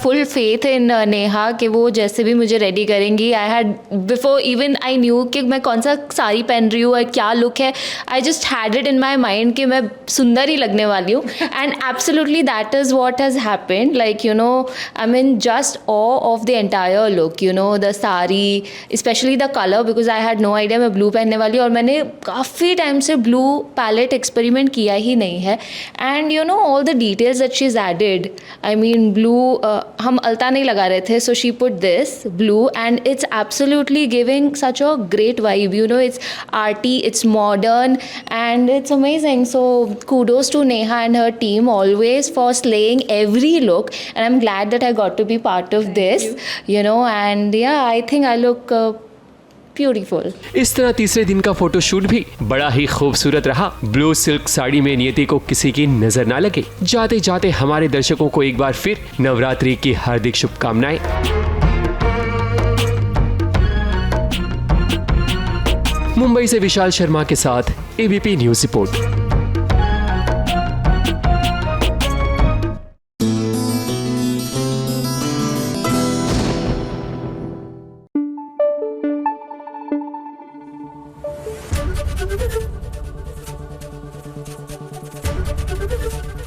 फुल फेथ इन नेहा कि वो जैसे भी मुझे रेडी करेंगी. I had before even I knew कि मैं कौन सा साड़ी पहन रही हूँ और क्या लुक है. I just had it in my mind कि मैं सुंदर ही लगने वाली हूँ. And absolutely that is what has happened. Like you know I mean just uh of the entire look, you know the sari, specially the colour, because I had no idea मैं blue पहनने वाली हूँ और मैंने काफ़ी टाइम से blue palette experiment किया ही नहीं है. And you know all the details that she is added. I mean blue हम अलता नहीं लगा रहे थे, so she put this blue and it's absolutely giving such a great vibe. You know it's arty, it's modern and it's amazing. So kudos to Neha and her team always for slaying every look, and I'm glad that I got to be part of this, you know, and yeah, I think I look beautiful. इस तरह तीसरे दिन का photoshoot भी बड़ा ही खूबसूरत रहा. Blue silk sari में नियति को किसी की नजर ना लगे. जाते जाते हमारे दर्शकों को एक बार फिर नवरात्रि की हार्दिक शुभकामनाएं. मुंबई से विशाल शर्मा के साथ ABP news report.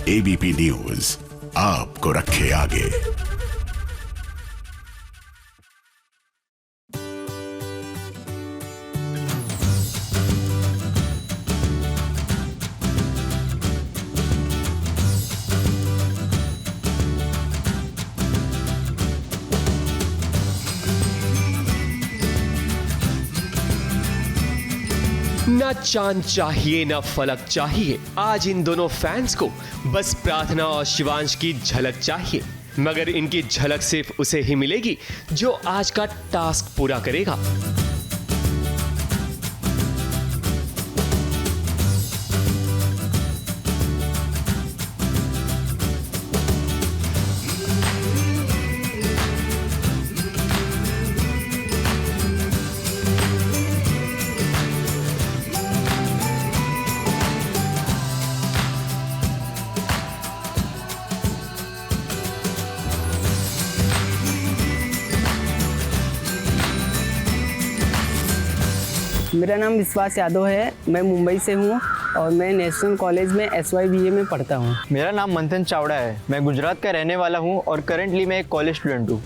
ABP news आपको रखे आगे. ना चांद चाहिए ना फलक चाहिए. आज इन दोनों फैंस को बस प्रार्थना और शिवांश की झलक चाहिए. मगर इनकी झलक सिर्फ उसे ही मिलेगी जो आज का टास्क पूरा करेगा. मेरा नाम विश्वास यादव है. मैं मुंबई से हूँ और मैं नेशनल कॉलेज में SYBA में पढ़ता हूँ. मेरा नाम मंथन चावड़ा है. मैं गुजरात का रहने वाला हूँ और करंटली मैं एक कॉलेज स्टूडेंट हूँ.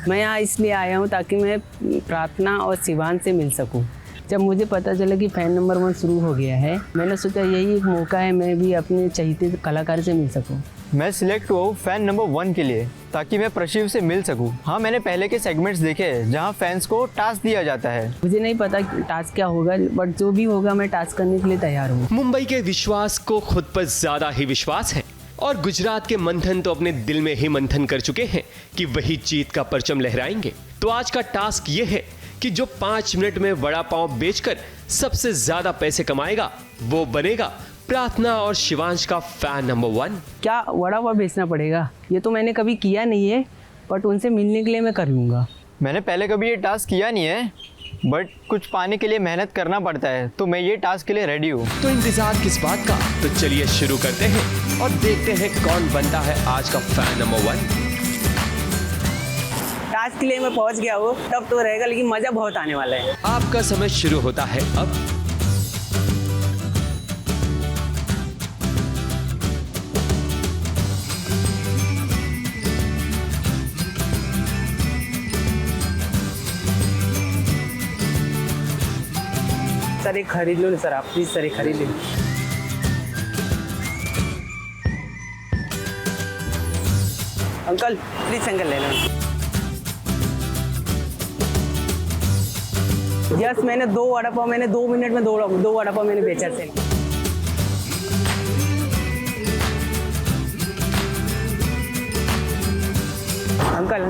मैं यहाँ इसलिए आया हूँ ताकि मैं प्रार्थना और शिवांश से मिल सकूँ. जब मुझे पता चला कि फ़ैन नंबर 1 शुरू हो गया है, मैंने सोचा यही एक मौका है मैं भी अपने चहेते कलाकार से मिल सकूँ. मैं सिलेक्ट हुआ हूँ फ़ैन नंबर 1 के लिए ताकि मैं प्रशिव से मिल सकूँ. हाँ, मैंने पहले के सेगमेंट्स देखे हैं जहाँ फैंस को टास्क दिया जाता है. मुझे नहीं पता टास्क क्या होगा, बट जो भी होगा मैं टास्क करने के लिए तैयार हूँ. मुंबई के विश्वास को खुद पर ज्यादा ही विश्वास है और गुजरात के मंथन तो अपने दिल में ही मंथन कर चुके हैं कि वही जीत का परचम लहराएंगे. तो आज का टास्क ये है कि जो 5 मिनट में वड़ा पाव बेचकर सबसे ज्यादा पैसे कमाएगा वो बनेगा प्रार्थना और शिवांश का फैन नंबर 1. क्या वड़ा पाव बेचना पड़ेगा? ये तो मैंने कभी किया नहीं है, बट उनसे मिलने के लिए मैं कर लूँगा. मैंने पहले कभी ये टास्क किया नहीं है, बट कुछ पाने के लिए मेहनत करना पड़ता है, तो मैं ये टास्क के लिए रेडी हूँ. तो इंतजार किस बात का? तो चलिए शुरू करते हैं और देखते हैं कौन बनता है आज का फैन नंबर 1. टास्क के लिए मैं पहुँच गया हूँ, तब तो रहेगा, लेकिन मज़ा बहुत आने वाला है. आपका समय शुरू होता है अब. सर एक खरीद लो ना सर, आप प्लीज़ सर एक खरीद लो। अंकल प्लीज़ अंकल ले लो। यस मैंने 2 वड़ा पाव, मैंने 2 मिनट में 2 वड़ा पाव मैंने बेचा से। अंकल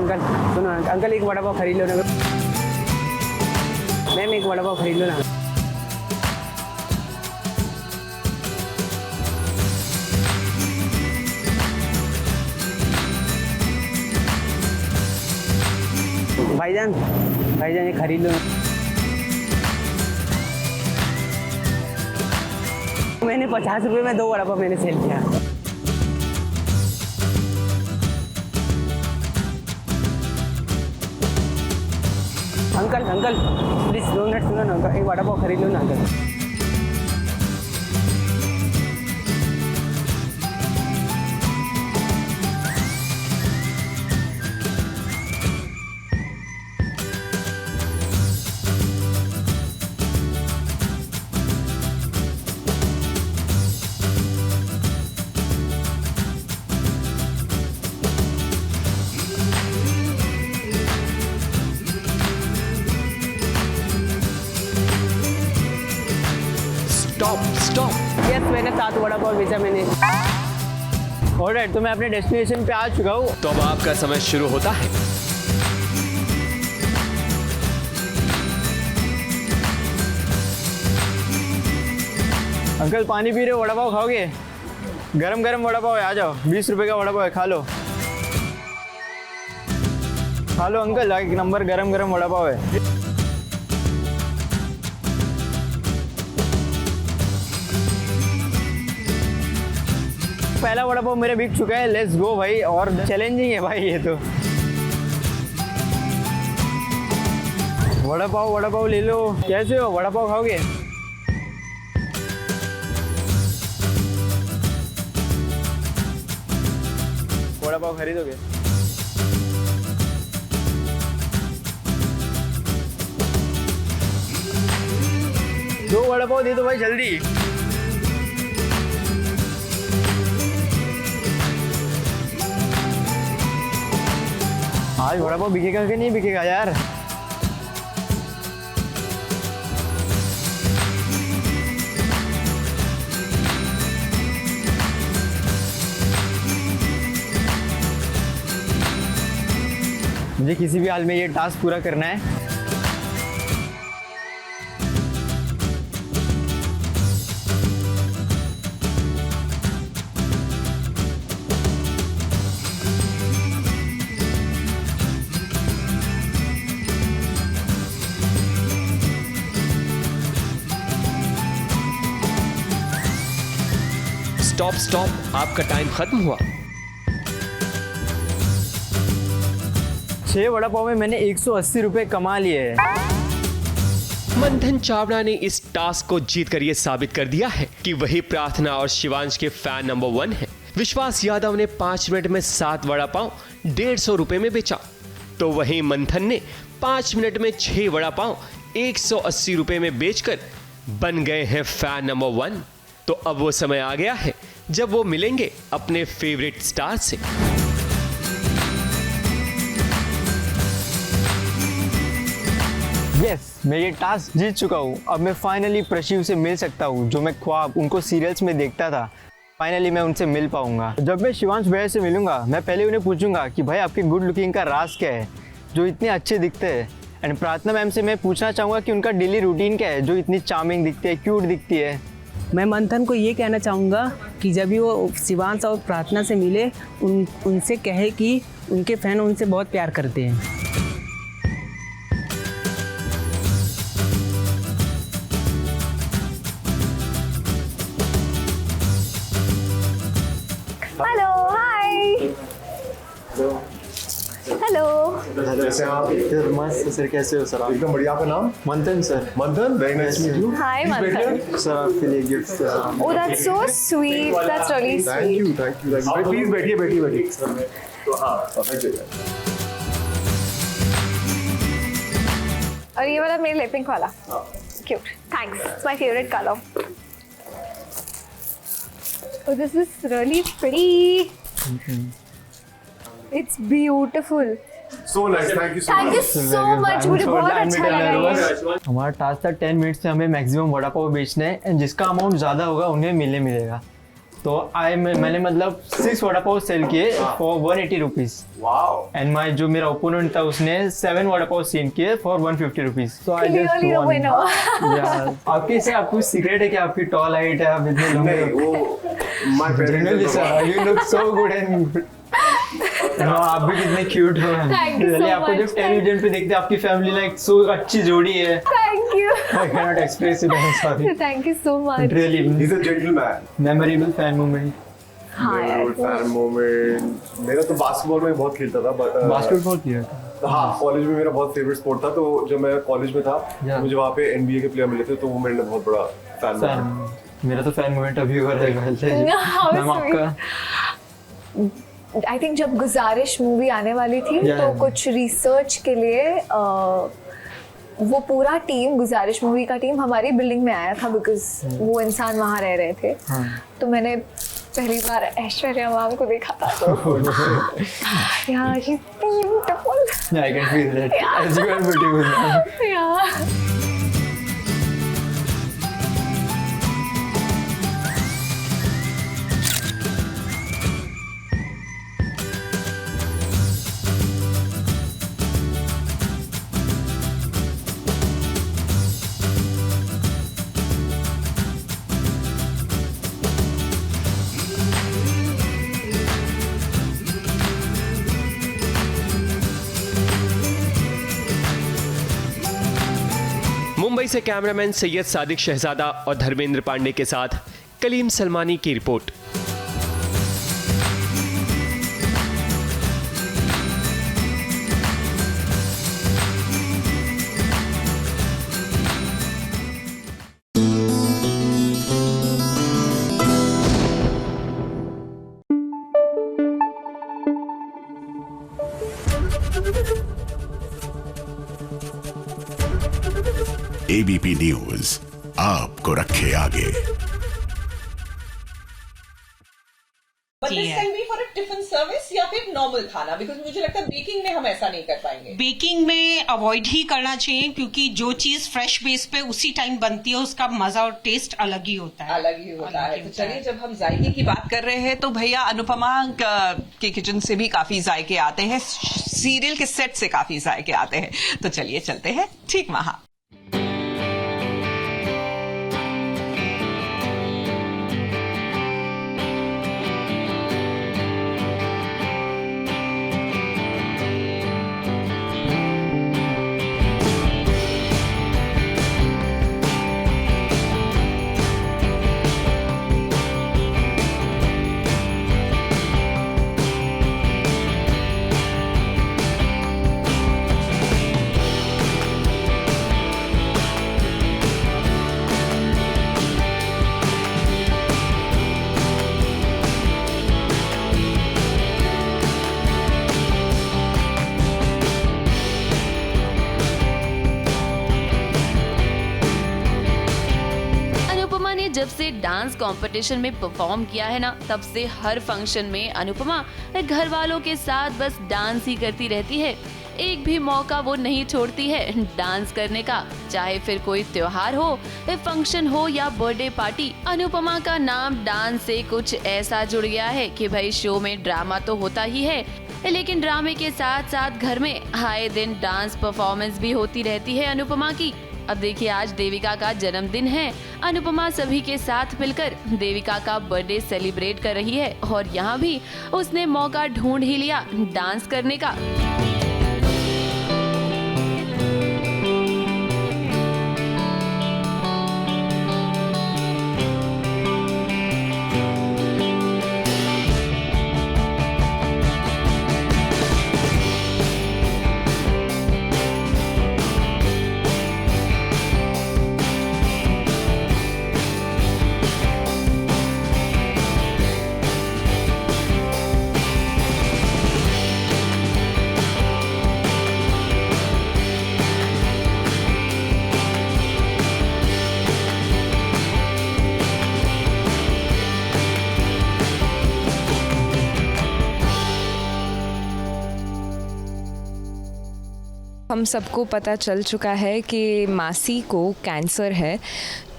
सुनो अंकल एक वड़ा पाव खरीद लो ना मैम, एक वड़ा पाव खरीद लो ना। भाईजान ये खरीद लो ना। मैंने 50 रुपये में 2 वड़ा पाव मैंने सेल किया। अंकल प्लीज 2 मिनट सुनो ना अंकल, एक वड़ा पाव खरीद लो ना अंकल। स्टॉप। यस मैंने 7 वड़ा पाव बेचा मैंने। ऑलराइट, तो मैं अपने डेस्टिनेशन पे आ चुका हूँ। तो अब आपका समय शुरू होता है। अंकल पानी पी रहे हो, वड़ा पाव खाओगे? गरम गरम वड़ा पाव है, आ जाओ। 20 रुपए का वड़ा पाव है, खा लो अंकल, एक नंबर गरम गरम वड़ा पाव है। पहला वड़ा पाव मेरे बिक चुका है, लेट्स गो भाई। और चैलेंजिंग है भाई ये तो। वड़ा पाव ले लो। कैसे हो, वड़ा पाव खाओगे? वड़ा पाव खरीदोगे? दो वड़ा पाव दे दो भाई जल्दी। आज वड़ा पाव बिकेगा कि नहीं बिकेगा यार? मुझे किसी भी हाल में ये टास्क पूरा करना है। स्टॉप, आपका टाइम खत्म हुआ। 6 वड़ा पाव में मैंने 180 रुपए कमा लिए हैं। मंथन चावड़ा ने इस टास्क को जीतकर ये साबित कर दिया है कि वही प्रार्थना और शिवांश के फैन नंबर 1 है। विश्वास यादव ने 5 मिनट में 7 वड़ा पाव 150 रुपए में बेचा, तो वहीं मंथन ने 5 मिनट में 6 वड़ा पाव 180 रुपए में बेचकर बन गए हैं फैन नंबर 1। तो अब वो समय आ गया है जब वो मिलेंगे अपने फेवरेट स्टार से। यस, मैं ये टास्क जीत चुका हूँ। अब मैं फाइनली प्रशिव से मिल सकता हूँ, जो मैं ख्वाब उनको सीरियल्स में देखता था। फाइनली मैं उनसे मिल पाऊंगा। जब मैं शिवांश भैया से मिलूंगा, मैं पहले उन्हें पूछूंगा कि भाई आपके गुड लुकिंग का राज क्या है, जो इतने अच्छे दिखते हैं। एंड प्रार्थना मैम से मैं पूछना चाहूँगा कि उनका डेली रूटीन क्या है, जो इतनी चार्मिंग दिखती है, क्यूट दिखती है। मैं मंथन को ये कहना चाहूँगा कि जब भी वो शिवांश और प्रार्थना से मिले, उनसे कहे कि उनके फैन उनसे बहुत प्यार करते हैं। हेलो, हाय। हेलो। कैसे आप? मस्त सर, कैसे हो सर? एकदम बढ़िया। आपका नाम? Manthan sir. Manthan, very nice to meet you. Hi Manthan. Sir आपके लिए gift. Oh, that's so sweet. That's really sweet. Thank you. Please बैठिए। तो हाँ, और ये वाला मेरे लिपिंग वाला। cute. Thanks. It's my favorite color. Oh, this is really pretty. It's beautiful. So nice. Thank you so Thank you so much. मुझे बहुत अच्छा लगा ये. हमारा टास्क था 10 मिनट्स में हमें मैक्सिमम वड़ा पाव बेचना है एंड जिसका अमाउंट ज़्यादा होगा उन्हें मिलेगा. तो मैंने मतलब 6 वड़ा पाव सेल किए फॉर 180 रुपीज़. एंड माई जो मेरा ओपोनेंट था उसने 7 वड़ा पाव सेल किए फॉर 150 रुपीज़. तो आई जस्ट वन. आपके से आपको सीक्रेट है कि आपकी टॉल हाइट है, आप इतने लंबे हो. You look so good and आप भी कितने क्यूट हो. आपको जब टेलीविजन पे देखते हैं आपकी फैमिली लाइक सो अच्छी जोड़ी है. Thank you. I cannot express it. I'm sorry. Thank you so much. Really, he's a gentleman. Memorable fan moment. Memorable fan moment. मेरा तो बास्केटबॉल में बहुत खेलता था. बास्केटबॉल किया. हाँ, कॉलेज में मेरा बहुत फेवरेट स्पोर्ट था. तो जब मैं कॉलेज में था मुझे वहाँ पे NBA के प्लेयर मिले थे, तो वो मेरे लिए बहुत बड़ा फैन था. मेरा तो फैन मोमेंट अभी हो रहा है. मैम आपका आई थिंक जब गुजारिश मूवी आने वाली थी तो कुछ रिसर्च के लिए वो पूरा टीम, गुजारिश मूवी का टीम हमारी बिल्डिंग में आया था बिकॉज वो इंसान वहाँ रह रहे थे. तो मैंने पहली बार ऐश्वर्या मैम को देखा था. तो यार she is beautiful. I can feel that. As you are beautiful. या मुंबई से कैमरामैन सैयद सादिक शहजादा और धर्मेंद्र पांडे के साथ कलीम सलमानी की रिपोर्ट. एबीपी न्यूज आपको रखे आगे. But this can be for a tiffin service या फिर नॉर्मल खाना, बिकॉज मुझे लगता है बेकिंग में हम ऐसा नहीं कर पाएंगे. बेकिंग में अवॉइड ही करना चाहिए क्योंकि जो चीज फ्रेश बेस पे उसी टाइम बनती है उसका मजा और टेस्ट अलग ही होता है. अलग ही होता है. तो चलिए, जब हम जायके की बात कर रहे हैं तो भैया अनुपमा के किचन से भी काफी जायके आते हैं, सीरियल के सेट से काफी जायके आते हैं. तो चलिए चलते हैं ठीक वहां. जब से डांस कंपटीशन में परफॉर्म किया है ना, तब से हर फंक्शन में अनुपमा घर वालों के साथ बस डांस ही करती रहती है. एक भी मौका वो नहीं छोड़ती है डांस करने का, चाहे फिर कोई त्योहार हो, फंक्शन हो या बर्थडे पार्टी. अनुपमा का नाम डांस से कुछ ऐसा जुड़ गया है कि भाई शो में ड्रामा तो होता ही है, लेकिन ड्रामे के साथ साथ घर में आए दिन डांस परफॉर्मेंस भी होती रहती है अनुपमा की. अब देखिए, आज देविका का जन्मदिन है. अनुपमा सभी के साथ मिलकर देविका का बर्थडे सेलिब्रेट कर रही है और यहाँ भी उसने मौका ढूंढ ही लिया डांस करने का. हम सबको पता चल चुका है कि मासी को कैंसर है,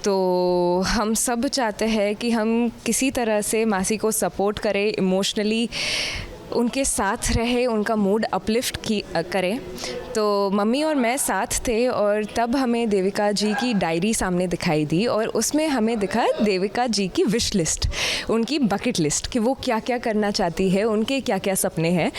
तो हम सब चाहते हैं कि हम किसी तरह से मासी को सपोर्ट करें, इमोशनली उनके साथ रहे, उनका मूड अपलिफ्ट करें। तो मम्मी और मैं साथ थे और तब हमें देविका जी की डायरी सामने दिखाई दी और उसमें हमें दिखा देविका जी की विश लिस्ट, उनकी बकेट लिस्ट कि वो क्या क्या करना चाहती है, उनके क्या क्या सपने हैं।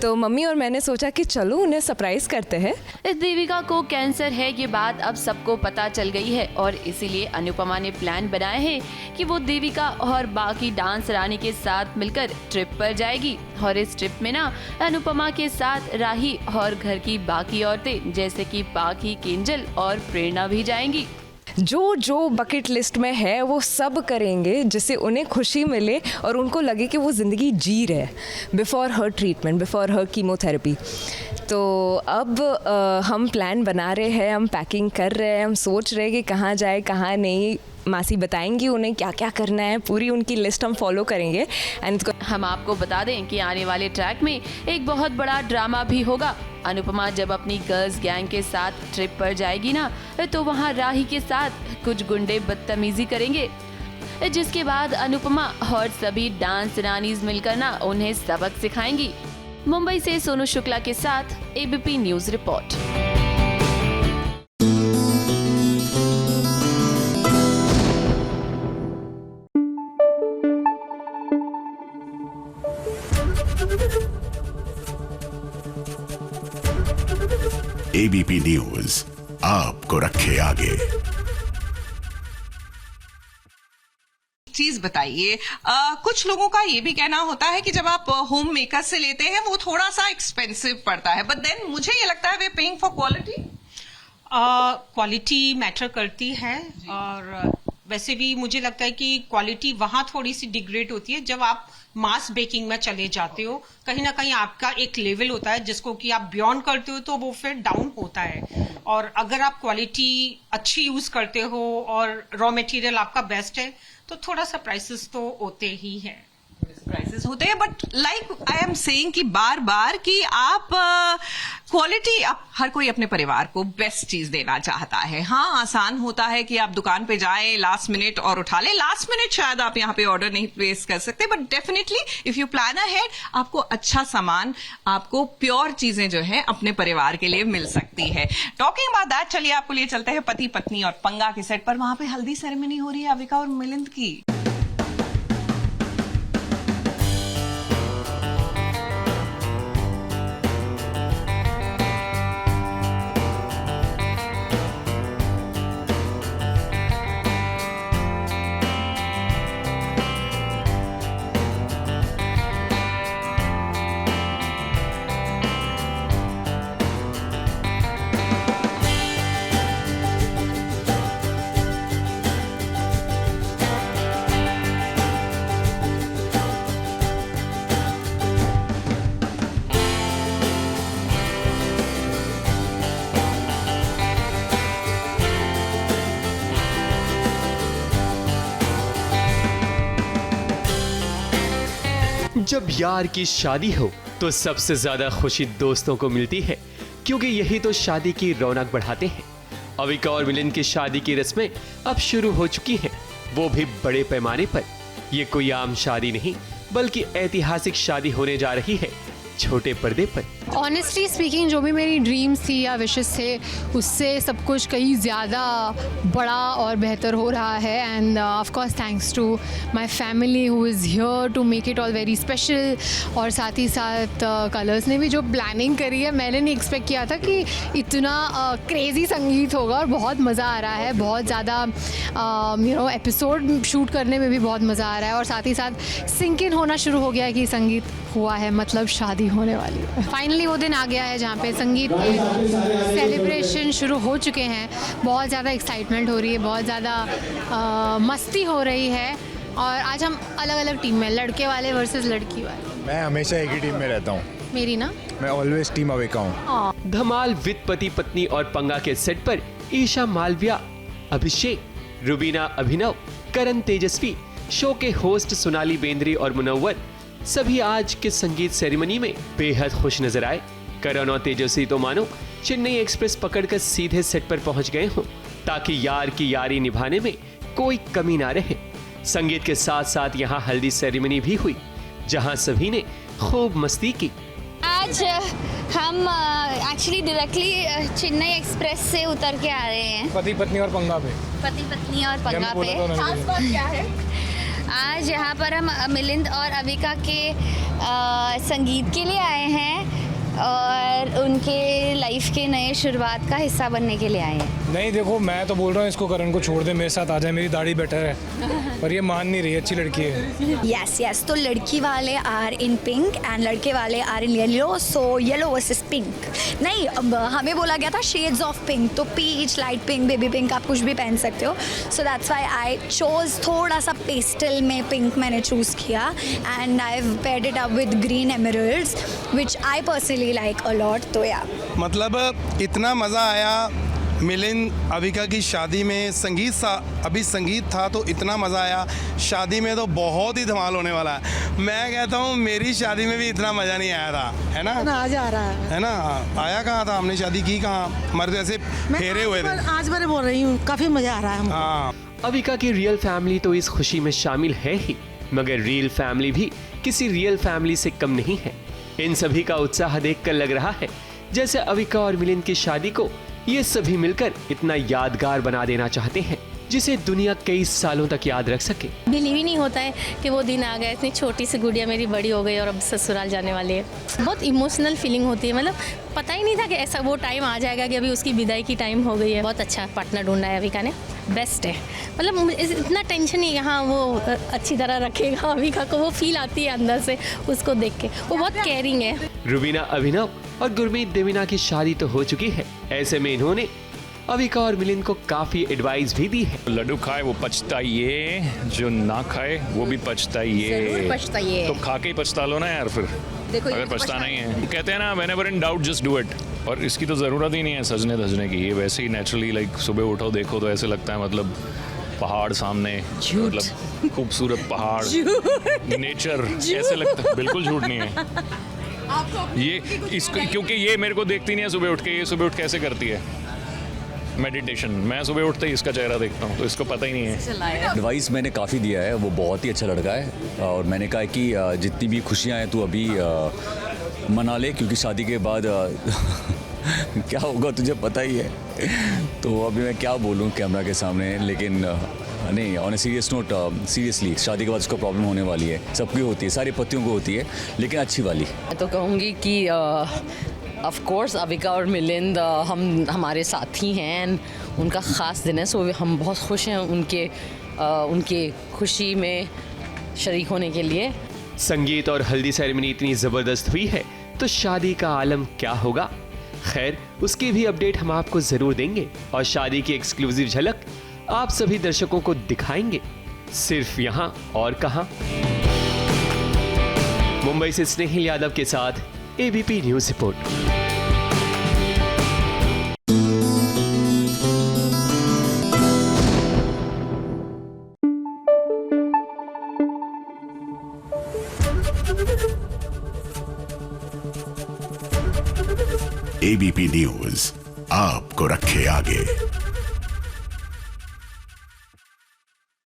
तो मम्मी और मैंने सोचा कि चलो उन्हें सरप्राइज़ करते हैं। इस देविका को कैंसर है ये बात अब सबको पता चल गई है और इसीलिए अनुपमा ने प्लान बनाया है कि वो देविका और बाकी डांस रानी के साथ मिलकर ट्रिप पर जाएगी। और इस ट्रिप में ना अनुपमा के साथ राही और घर की बाकी औरतें जैसे कि पाखी, किंजल और प्रेरणा भी जाएंगी। जो जो बकेट लिस्ट में है वो सब करेंगे जिससे उन्हें खुशी मिले और उनको लगे कि वो ज़िंदगी जी रहे before her treatment, before her chemotherapy. तो अब हम प्लान बना रहे हैं, हम पैकिंग कर रहे हैं, हम सोच रहे हैं कि कहाँ जाए कहाँ नहीं। मासी बताएंगी उन्हें क्या क्या करना है, पूरी उनकी लिस्ट हम फॉलो करेंगे। एंड हम आपको बता दें कि आने वाले ट्रैक में एक बहुत बड़ा ड्रामा भी होगा। अनुपमा जब अपनी गर्ल्स गैंग के साथ ट्रिप पर जाएगी ना, तो वहाँ राही के साथ कुछ गुंडे बदतमीजी करेंगे, जिसके बाद अनुपमा और सभी डांस रानीज मिलकर ना उन्हें सबक सिखाएंगी। मुंबई से सोनू शुक्ला के साथ ABP news report. ABP news आपको रखे आगे। चीज बताइए, कुछ लोगों का ये भी कहना होता है कि जब आप होम मेकर से लेते हैं वो थोड़ा सा एक्सपेंसिव पड़ता है, बट देन मुझे ये लगता है we paying for quality. Quality matter करती है और वैसे भी मुझे लगता है कि क्वालिटी वहाँ थोड़ी सी डिग्रेड होती है जब आप मास बेकिंग में चले जाते हो। कहीं ना कहीं आपका एक लेवल होता है जिसको कि आप बियॉन्ड करते हो तो वो फिर डाउन होता है। और अगर आप क्वालिटी अच्छी यूज करते हो और रॉ मटेरियल आपका बेस्ट है तो थोड़ा सा प्राइसेस तो होते ही हैं, प्राइसेस होते हैं। But like I am saying कि बार बार कि आप क्वालिटी, आप हर कोई अपने परिवार को बेस्ट चीज देना चाहता है। हाँ, आसान होता है कि आप दुकान पे जाए लास्ट मिनट और उठा ले। लास्ट मिनट शायद आप यहाँ पे ऑर्डर नहीं प्लेस कर सकते, but definitely if you plan ahead आपको अच्छा सामान, आपको प्योर चीजें जो है अपने परिवार के लिए मिल सकती है। टॉकिंग अबाउट दैट, चलिए आपको लिए चलते हैं पति पत्नी और पंगा के सेट पर। वहां पे हल्दी सेरेमनी हो रही है अविका और मिलिंद की। जब यार की शादी हो तो सबसे ज्यादा खुशी दोस्तों को मिलती है, क्योंकि यही तो शादी की रौनक बढ़ाते हैं। अविका और मिलिंद की शादी की रस्में अब शुरू हो चुकी हैं, वो भी बड़े पैमाने पर। ये कोई आम शादी नहीं बल्कि ऐतिहासिक शादी होने जा रही है छोटे पर्दे पर। ऑनेस्टली स्पीकिंग, जो भी मेरी ड्रीम्स थी या विशेस थे उससे सब कुछ कहीं ज़्यादा बड़ा और बेहतर हो रहा है। And of course thanks to my family who is here to make it all very special. और साथ ही साथ कलर्स ने भी जो प्लानिंग करी है, मैंने नहीं एक्सपेक्ट किया था कि इतना क्रेज़ी संगीत होगा और बहुत मज़ा आ रहा है। बहुत ज़्यादा एपिसोड शूट करने में भी बहुत मज़ा आ रहा है और साथ ही साथ सिंक इन होना शुरू हो गया है कि संगीत हुआ है, मतलब शादी होने वाली है। फाइनली वो दिन आ गया है जहाँ पे संगीत सेलिब्रेशन शुरू हो चुके हैं। बहुत ज़्यादा एक्साइटमेंट हो रही है, बहुत ज़्यादा मस्ती हो रही है। और आज हम अलग अलग टीम में, लड़के वाले वर्सेस लड़की वाले। मैं हमेशा एक ही टीम में रहता हूँ। मेरी ना, मैं ऑलवेज टीम अविका हूँ। धमाल विद पति पत्नी और पंगा के सेट पर ईशा मालविया, अभिषेक, रुबीना अभिनव, करण तेजस्वी, शो के होस्ट सोनाली बेंद्रे और मुनव्वर सभी आज के संगीत सेरेमनी में बेहद खुश नजर आए। करण और तेजस्वी तो मानो चेन्नई एक्सप्रेस पकड़कर सीधे सेट पर पहुंच गए हों, ताकि यार की यारी निभाने में कोई कमी ना रहे। संगीत के साथ साथ यहाँ हल्दी सेरेमनी भी हुई, जहाँ सभी ने खूब मस्ती की। आज हम एक्चुअली डायरेक्टली चेन्नई एक्सप्रेस से उतर के आ रहे हैं। पति पत्नी और पंगा पे। पति पत्नी और पंगा पे। खास बात क्या है? आज यहाँ पर हम मिलिंद और अविका के संगीत के लिए आए हैं और उनके लाइफ के नए शुरुआत का हिस्सा बनने के लिए आए हैं। नहीं देखो, मैं तो बोल रहा हूँ इसको करण को छोड़ दे, मेरे साथ आ जाए, मेरी दाढ़ी बेटर है, पर ये मान नहीं रही, अच्छी लड़की है। यस तो लड़की वाले आर इन पिंक एंड लड़के वाले are in yellow, so yellow versus pink. नहीं, अब हमें बोला गया था शेड्स ऑफ पिंक, तो peach, light pink, baby pink, आप कुछ भी पहन सकते हो। So that's why I chose थोड़ा सा पेस्टल में पिंक मैंने चूज़ किया and I have paired it up with green emeralds which I personally like a lot. तो या मतलब इतना मज़ा आया मिलिंद अविका की शादी में। अभी संगीत था तो इतना मज़ा आया, शादी में तो बहुत ही धमाल होने वाला है। मैं कहता हूँ मेरी शादी में भी इतना मज़ा नहीं आया था, है ना? आज आ रहा है ना? आया कहाँ था, हमने शादी की कहाँ, हमारे तो ऐसे फेरे हुए थे। आज मैंने बोल रही हूँ, काफ़ी मज़ा आ रहा है। हाँ, अविका की रियल फैमिली तो इस खुशी में शामिल है ही, मगर रियल फैमिली भी किसी रियल फैमिली से कम नहीं है। इन सभी का उत्साह देखकर लग रहा है जैसे अविका और मिलिंद की शादी को ये सभी मिलकर इतना यादगार बना देना चाहते हैं, जिसे दुनिया कई सालों तक याद रख सके। बिलीव ही नहीं होता है कि वो दिन आ गया, इतनी छोटी सी गुड़िया मेरी बड़ी हो गई और अब ससुराल जाने वाली है। बहुत इमोशनल फीलिंग होती है, मतलब पता ही नहीं था कि ऐसा वो टाइम आ जाएगा कि अभी उसकी विदाई की टाइम हो गई है। बहुत अच्छा पार्टनर ढूंढा है अविका ने, बेस्ट है। मतलब इतना टेंशन नहीं, यहाँ वो अच्छी तरह रखेगा अविका को, वो फील आती है अंदर से उसको देख के, वो बहुत केयरिंग है। रुबीना अभिनव और गुरमीत देवीना की शादी तो हो चुकी है, ऐसे में इन्होंने अविका और मिलिंद को काफी एडवाइस भी दी है। लड्डू खाए वो पछताइए, जो ना खाए वो भी पछताइए। तो खा के ही पछता लो ना यार, फिर देखो अगर पछताना ही है। कहते हैं ना, whenever in doubt just do it. और इसकी तो ज़रूरत ही नहीं है सजने धजने की, ये वैसे ही नेचुरली लाइक सुबह उठो देखो तो ऐसे लगता है मतलब पहाड़ सामने, मतलब खूबसूरत पहाड़, नेचर ऐसे लगता है। बिल्कुल झूठ नहीं है ये, इसको क्योंकि ये मेरे को देखती नहीं है सुबह उठ के, ये सुबह उठ कैसे करती है मेडिटेशन। मैं सुबह उठते ही इसका चेहरा देखता हूँ, तो इसको पता ही नहीं है। एडवाइस मैंने काफ़ी दिया है, वो बहुत ही अच्छा लड़का है और मैंने कहा कि जितनी भी खुशियाँ हैं तू अभी मना ले, क्योंकि शादी के बाद क्या होगा तुझे पता ही है। तो अभी मैं क्या बोलूँ कैमरा के सामने, लेकिन नहीं, on a serious note, seriously शादी के बाद उसको प्रॉब्लम होने वाली है, सबकी होती है, सारे पतियों को होती है, लेकिन अच्छी वाली। मैं तो कहूँगी कि ऑफ कोर्स अविका और मिलिंद हमारे साथी हैं, उनका ख़ास दिन है, सो हम बहुत खुश हैं उनके खुशी में शरीक होने के लिए। संगीत और हल्दी सेरेमनी इतनी ज़बरदस्त हुई है तो शादी का आलम क्या होगा। खैर, उसकी भी अपडेट हम आपको ज़रूर देंगे और शादी की एक्सक्लूसिव झलक आप सभी दर्शकों को दिखाएंगे, सिर्फ यहाँ और कहाँ। मुंबई से स्नेहिल यादव के साथ ABP news report. ABP news आपको रखे आगे।